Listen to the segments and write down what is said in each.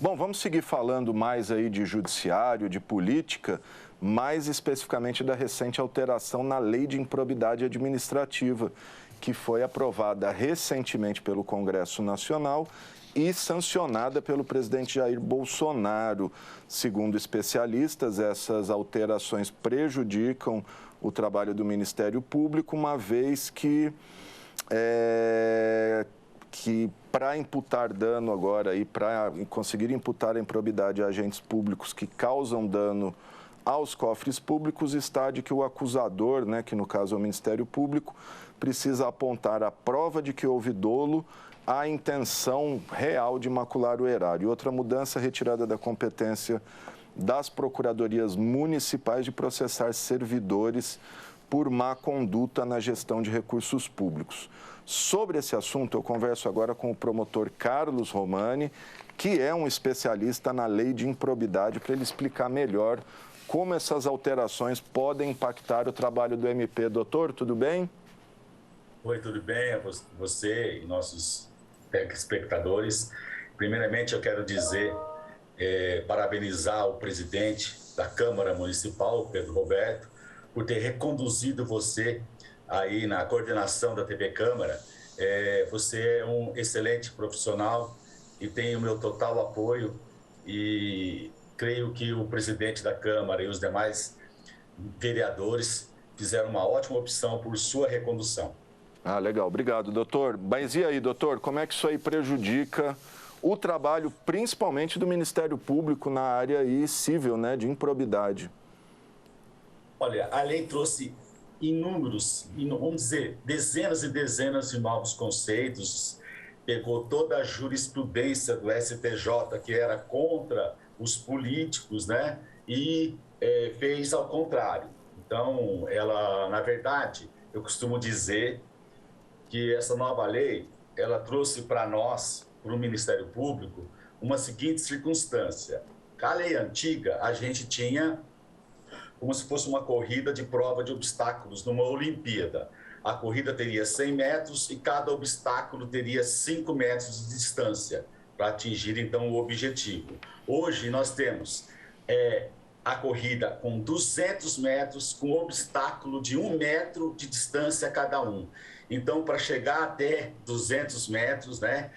Bom, vamos seguir falando mais aí de judiciário, de política, mais especificamente da recente alteração na Lei de Improbidade Administrativa, que foi aprovada recentemente pelo Congresso Nacional e sancionada pelo presidente Jair Bolsonaro. Segundo especialistas, essas alterações prejudicam o trabalho do Ministério Público, uma vez que para imputar dano agora e para conseguir imputar a improbidade a agentes públicos que causam dano aos cofres públicos, está de que o acusador, né, que no caso é o Ministério Público, precisa apontar a prova de que houve dolo à intenção real de macular o erário. Outra mudança, retirada da competência das procuradorias municipais de processar servidores por má conduta na gestão de recursos públicos. Sobre esse assunto, eu converso agora com o promotor Carlos Romani, que é um especialista na lei de improbidade, para ele explicar melhor como essas alterações podem impactar o trabalho do MP. Doutor, tudo bem? Oi, tudo bem? Você e nossos telespectadores. Primeiramente, eu quero dizer, parabenizar o presidente da Câmara Municipal, Pedro Roberto, por ter reconduzido você aí na coordenação da TV Câmara. Você é um excelente profissional e tem o meu total apoio, e creio que o presidente da Câmara e os demais vereadores fizeram uma ótima opção por sua recondução. Ah, legal. Obrigado, doutor. Mas e aí, doutor, como é que isso aí prejudica o trabalho, principalmente do Ministério Público na área aí civil, né, de improbidade? Olha, a lei trouxe inúmeros, vamos dizer, dezenas e dezenas de novos conceitos, pegou toda a jurisprudência do STJ, que era contra os políticos, né, e fez ao contrário. Então, ela, na verdade, eu costumo dizer que essa nova lei, ela trouxe para nós, para o Ministério Público, uma seguinte circunstância. A lei antiga, a gente tinha como se fosse uma corrida de prova de obstáculos numa Olimpíada. A corrida teria 100 metros e cada obstáculo teria 5 metros de distância para atingir, então, o objetivo. Hoje, nós temos a corrida com 200 metros, com obstáculo de 1 metro de distância cada um. Então, para chegar até 200 metros, né,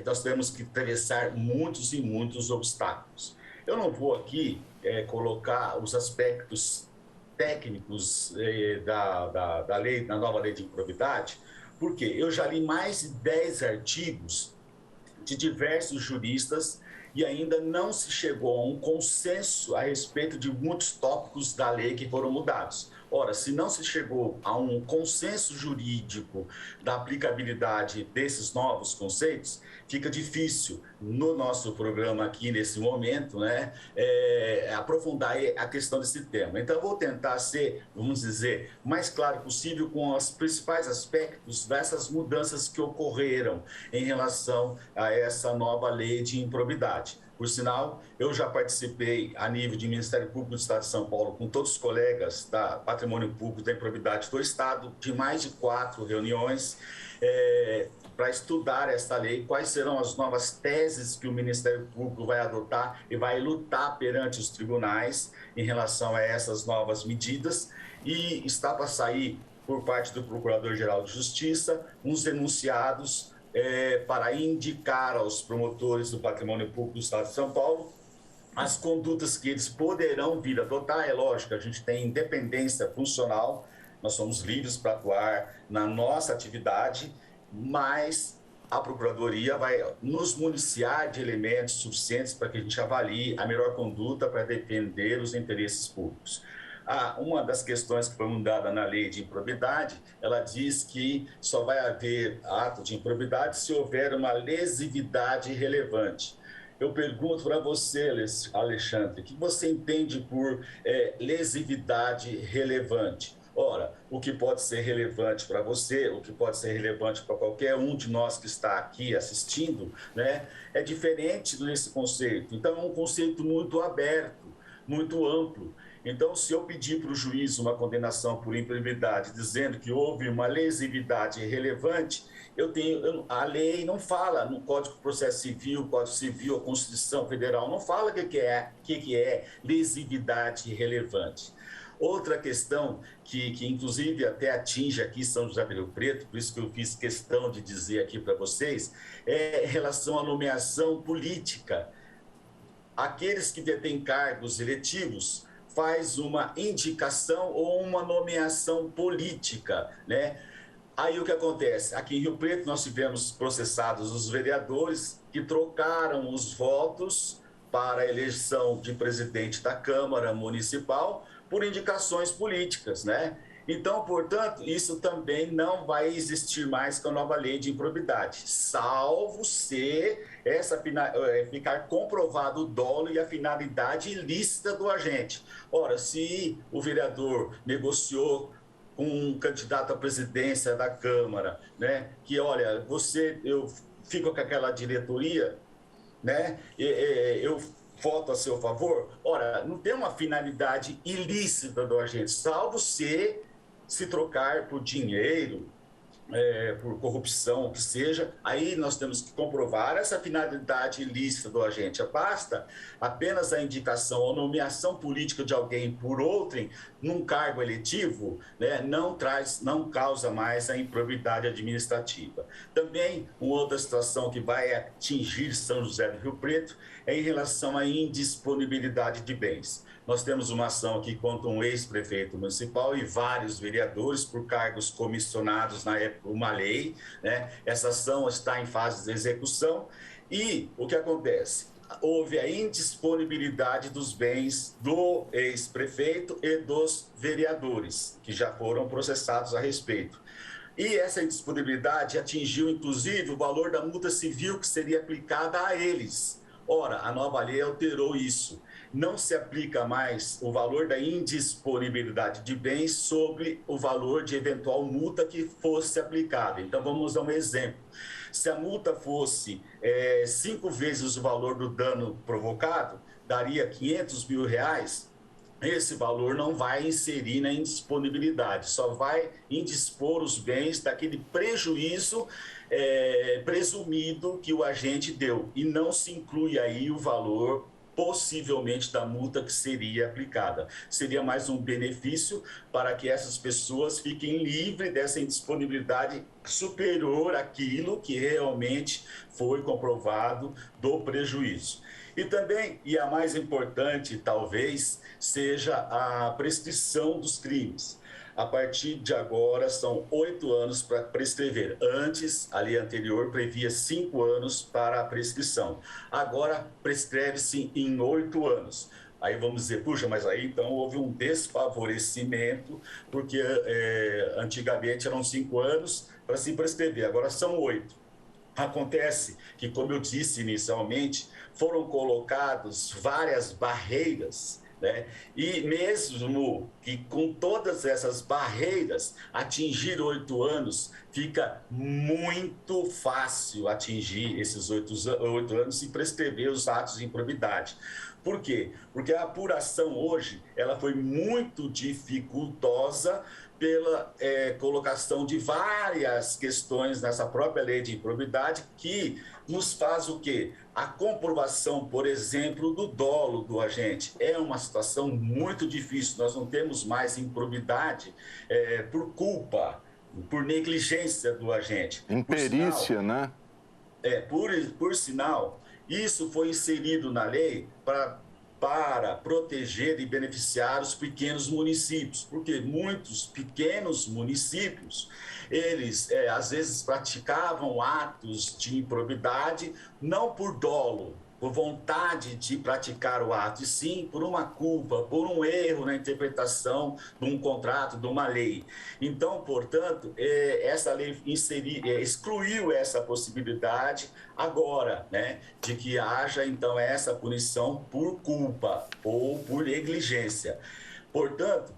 nós temos que atravessar muitos e muitos obstáculos. Eu não vou aqui colocar os aspectos técnicos da lei, da nova lei de improbidade, porque eu já li mais de 10 artigos de diversos juristas e ainda não se chegou a um consenso a respeito de muitos tópicos da lei que foram mudados. Ora, se não se chegou a um consenso jurídico da aplicabilidade desses novos conceitos, fica difícil no nosso programa aqui nesse momento, né, aprofundar a questão desse tema. Então, eu vou tentar ser, vamos dizer, mais claro possível com os principais aspectos dessas mudanças que ocorreram em relação a essa nova lei de improbidade. Por sinal, eu já participei a nível de Ministério Público do Estado de São Paulo com todos os colegas da Patrimônio Público da Improbidade do Estado, de mais de 4 reuniões, para estudar esta lei, quais serão as novas teses que o Ministério Público vai adotar e vai lutar perante os tribunais em relação a essas novas medidas, e está para sair, por parte do Procurador-Geral de Justiça, uns enunciados para indicar aos promotores do Patrimônio Público do Estado de São Paulo as condutas que eles poderão vir a adotar. É lógico, a gente tem independência funcional, nós somos livres para atuar na nossa atividade, mas a Procuradoria vai nos municiar de elementos suficientes para que a gente avalie a melhor conduta para defender os interesses públicos. Uma das questões que foi mudada na lei de improbidade, ela diz que só vai haver ato de improbidade se houver uma lesividade relevante. Eu pergunto para você, Alexandre, o que você entende por lesividade relevante? Ora, o que pode ser relevante para você, o que pode ser relevante para qualquer um de nós que está aqui assistindo, né, é diferente desse conceito. Então, é um conceito muito aberto, muito amplo. Então, se eu pedir para o juiz uma condenação por improbidade, dizendo que houve uma lesividade relevante, a lei não fala no Código de Processo Civil, Código Civil, a Constituição Federal, não fala o que é lesividade relevante. Outra questão que inclusive até atinge aqui São José do Rio Preto, por isso que eu fiz questão de dizer aqui para vocês, é em relação à nomeação política. Aqueles que detêm cargos eletivos faz uma indicação ou uma nomeação política, né? Aí o que acontece? Aqui em Rio Preto nós tivemos processados os vereadores que trocaram os votos para a eleição de presidente da Câmara Municipal por indicações políticas, né? Então, portanto, isso também não vai existir mais com a nova lei de improbidade, salvo se ficar comprovado o dolo e a finalidade ilícita do agente. Ora, se o vereador negociou com um candidato à presidência da Câmara, né, que, olha, eu fico com aquela diretoria, né, eu voto a seu favor, ora, não tem uma finalidade ilícita do agente, salvo se trocar por dinheiro, por corrupção, o que seja, aí nós temos que comprovar essa finalidade ilícita do agente. Basta apenas a indicação ou nomeação política de alguém por outrem num cargo eletivo, né, não causa mais a improbidade administrativa. Também, uma outra situação que vai atingir São José do Rio Preto é em relação à indisponibilidade de bens. Nós temos uma ação aqui contra um ex-prefeito municipal e vários vereadores por cargos comissionados na época, uma lei, né? Essa ação está em fase de execução e o que acontece? Houve a indisponibilidade dos bens do ex-prefeito e dos vereadores, que já foram processados a respeito. E essa indisponibilidade atingiu, inclusive, o valor da multa civil que seria aplicada a eles. Ora, a nova lei alterou isso. Não se aplica mais o valor da indisponibilidade de bens sobre o valor de eventual multa que fosse aplicada. Então, vamos dar um exemplo. Se a multa fosse 5 vezes o valor do dano provocado, daria R$500 mil, esse valor não vai inserir na indisponibilidade, só vai indispor os bens daquele prejuízo presumido que o agente deu, e não se inclui aí o valor possivelmente da multa que seria aplicada. Seria mais um benefício para que essas pessoas fiquem livres dessa indisponibilidade superior àquilo que realmente foi comprovado do prejuízo. E também, e a mais importante talvez, seja a prescrição dos crimes. A partir de agora, são 8 anos para prescrever. Antes, a lei anterior previa 5 anos para a prescrição. Agora, prescreve-se em 8 anos. Aí vamos dizer, puxa, mas aí então houve um desfavorecimento, porque antigamente eram 5 anos para se prescrever, agora são 8. Acontece que, como eu disse inicialmente, foram colocadas várias barreiras, né? E mesmo que com todas essas barreiras, atingir 8 anos, fica muito fácil atingir esses 8 anos e prescrever os atos de improbidade. Por quê? Porque a apuração hoje ela foi muito dificultosa pela colocação de várias questões nessa própria lei de improbidade que nos faz o quê? A comprovação, por exemplo, do dolo do agente. É uma situação muito difícil, nós não temos mais improbidade por culpa, por negligência do agente. Imperícia, né? Por sinal, isso foi inserido na lei para proteger e beneficiar os pequenos municípios, porque muitos pequenos municípios, eles às vezes praticavam atos de improbidade, não por dolo, por vontade de praticar o ato, e sim por uma culpa, por um erro na interpretação de um contrato, de uma lei. Então, portanto, essa lei excluiu essa possibilidade agora, né, de que haja, então, essa punição por culpa ou por negligência. Portanto,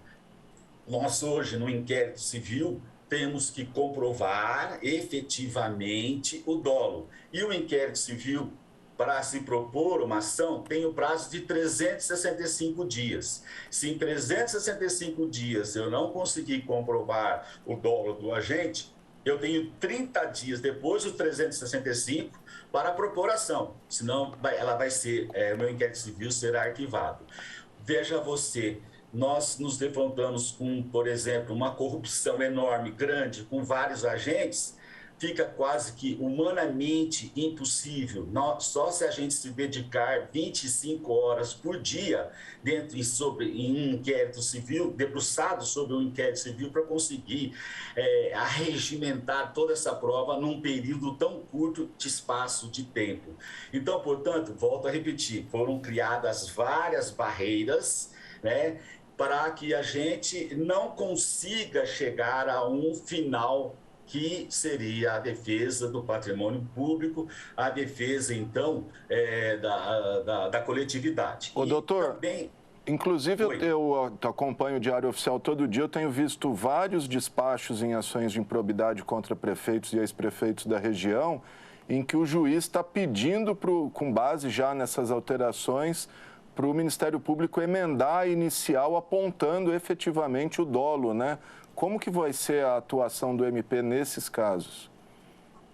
nós hoje, no inquérito civil, temos que comprovar efetivamente o dolo. E o inquérito civil, para se propor uma ação, tem o prazo de 365 dias. Se em 365 dias eu não conseguir comprovar o dolo do agente, eu tenho 30 dias depois do 365 para propor ação, senão ela vai ser, o meu inquérito civil será arquivado. Veja você, nós nos levantamos com, por exemplo, uma corrupção enorme, grande, com vários agentes, fica quase que humanamente impossível. Só se a gente se dedicar 25 horas por dia em um inquérito civil, debruçado sobre um inquérito civil, para conseguir arregimentar toda essa prova num período tão curto de espaço de tempo. Então, portanto, volto a repetir, foram criadas várias barreiras, né, para que a gente não consiga chegar a um final que seria a defesa do patrimônio público, a defesa, então, da coletividade. Ô, doutor, também... inclusive eu acompanho o Diário Oficial todo dia, eu tenho visto vários despachos em ações de improbidade contra prefeitos e ex-prefeitos da região, em que o juiz está pedindo, com base já nessas alterações, para o Ministério Público emendar a inicial apontando efetivamente o dolo, né? Como que vai ser a atuação do MP nesses casos?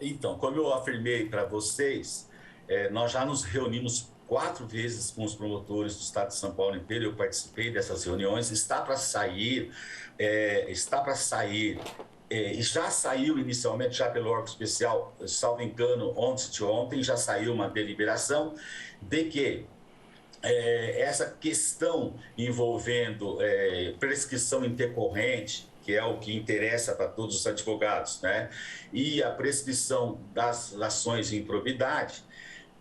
Então, como eu afirmei para vocês, nós já nos reunimos 4 vezes com os promotores do Estado de São Paulo inteiro, eu participei dessas reuniões, está para sair, e já saiu inicialmente, já pelo órgão especial, salvo engano, ontem já saiu uma deliberação de que essa questão envolvendo prescrição intercorrente, que é o que interessa para todos os advogados, né? E a prescrição das ações de improbidade,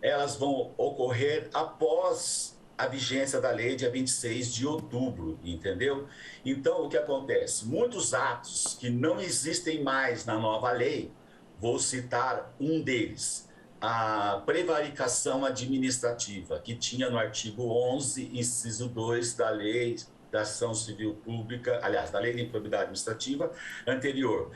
elas vão ocorrer após a vigência da lei, dia 26 de outubro, entendeu? Então, o que acontece? Muitos atos que não existem mais na nova lei, vou citar um deles, a prevaricação administrativa, que tinha no artigo 11, inciso 2 da lei da ação civil pública, aliás, da lei de improbidade administrativa anterior.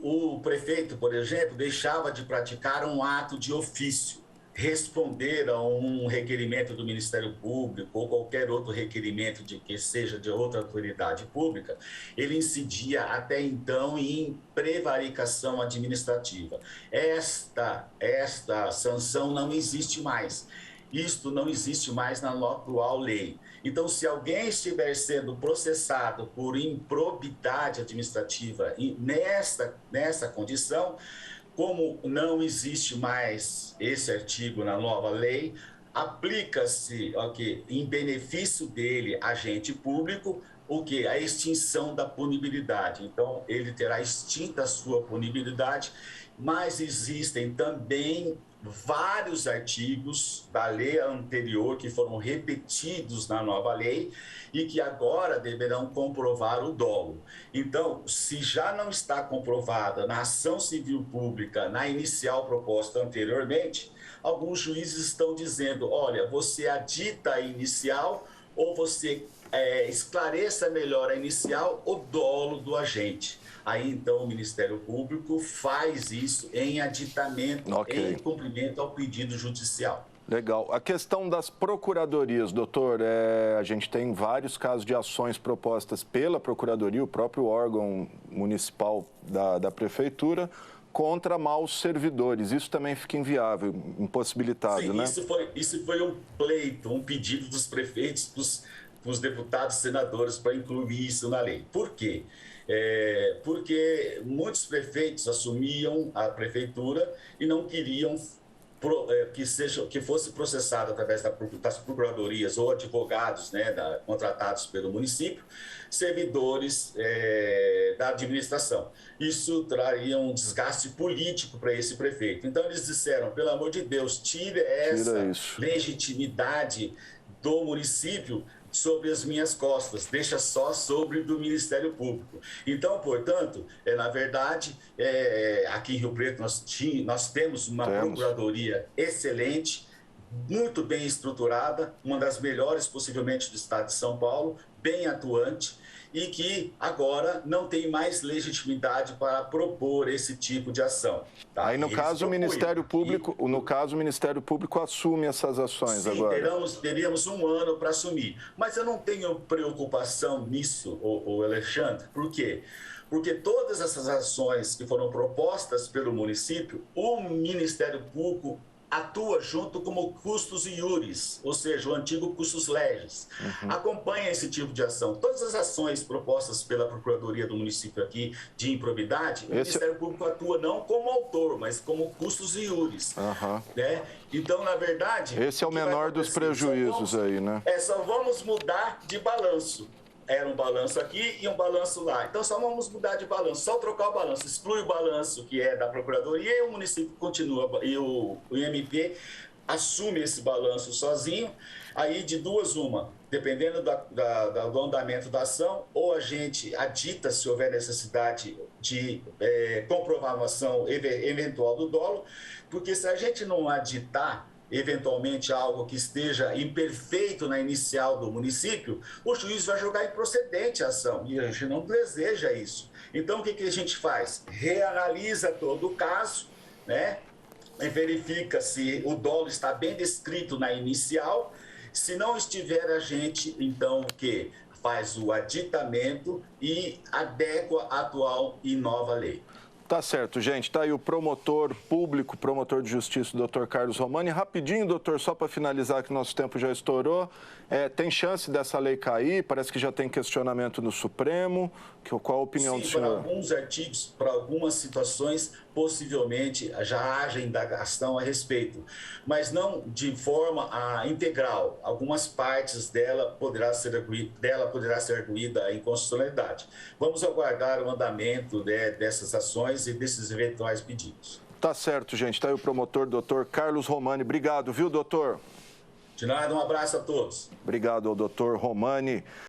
O prefeito, por exemplo, deixava de praticar um ato de ofício, responder a um requerimento do Ministério Público ou qualquer outro requerimento que seja de outra autoridade pública, ele incidia até então em prevaricação administrativa. Esta sanção não existe mais. Isto não existe mais na atual lei. Então, se alguém estiver sendo processado por improbidade administrativa nessa condição, como não existe mais esse artigo na nova lei, aplica-se em benefício dele, agente público, a extinção da punibilidade. Então, ele terá extinta a sua punibilidade, mas existem também vários artigos da lei anterior que foram repetidos na nova lei e que agora deverão comprovar o dolo. Então, se já não está comprovada na ação civil pública, na inicial proposta anteriormente, alguns juízes estão dizendo, olha, você adita a inicial ou você esclareça melhor a inicial o dolo do agente. Aí, então, o Ministério Público faz isso em aditamento, em cumprimento ao pedido judicial. Legal. A questão das procuradorias, doutor, a gente tem vários casos de ações propostas pela Procuradoria, o próprio órgão municipal da Prefeitura, contra maus servidores. Isso também fica inviável, impossibilitado, sim, né? Isso foi um pleito, um pedido dos prefeitos para os deputados e senadores para incluir isso na lei. Por quê? Porque muitos prefeitos assumiam a prefeitura e não queriam que fosse processado através das procuradorias ou advogados, né, contratados pelo município, servidores da administração. Isso traria um desgaste político para esse prefeito. Então, eles disseram, pelo amor de Deus, tire essa legitimidade do município sobre as minhas costas, deixa só sobre do Ministério Público. Então, portanto, na verdade, aqui em Rio Preto nós temos uma procuradoria excelente, muito bem estruturada, uma das melhores possivelmente do estado de São Paulo, bem atuante, e que agora não tem mais legitimidade para propor esse tipo de ação. Tá? Aí, no caso, o Ministério Público assume essas ações. Sim, agora. Teríamos um ano para assumir. Mas eu não tenho preocupação nisso, o Alexandre. Por quê? porque todas essas ações que foram propostas pelo município, o Ministério Público atua junto como custos iuris, ou seja, o antigo custos legis. Acompanha esse tipo de ação. Todas as ações propostas pela Procuradoria do município aqui de improbidade, o Ministério Público atua não como autor, mas como custos iuris. Né? Então, na verdade... Esse é o menor dos prejuízos aí, né? Só vamos mudar de balanço. Era um balanço aqui e um balanço lá. Então, só vamos mudar de balanço, só trocar o balanço. Exclui o balanço que é da Procuradoria e o município continua, e o IMP assume esse balanço sozinho. Aí, de duas, uma, dependendo do andamento da ação, ou a gente adita, se houver necessidade de comprovar uma ação eventual do dolo, porque se a gente não aditar eventualmente algo que esteja imperfeito na inicial do município, o juiz vai julgar improcedente a ação, e a gente não deseja isso. Então, o que a gente faz? Reanalisa todo o caso, né? E verifica se o dolo está bem descrito na inicial. Se não estiver, a gente, então, o quê? Faz o aditamento e adequa a atual e nova lei. Tá certo, gente. Tá aí o promotor público, promotor de justiça, o doutor Carlos Romani. Rapidinho, doutor, só para finalizar que nosso tempo já estourou. Tem chance dessa lei cair? Parece que já tem questionamento no Supremo. Qual a opinião do senhor? Para alguns artigos, para algumas situações, possivelmente já haja indagação a respeito, mas não de forma integral. Algumas partes dela poderá ser arguída a inconstitucionalidade. Vamos aguardar o andamento dessas ações e desses eventuais pedidos. Tá certo, gente. Está aí o promotor, doutor Carlos Romani. Obrigado, viu, doutor? De nada, um abraço a todos. Obrigado ao doutor Romani.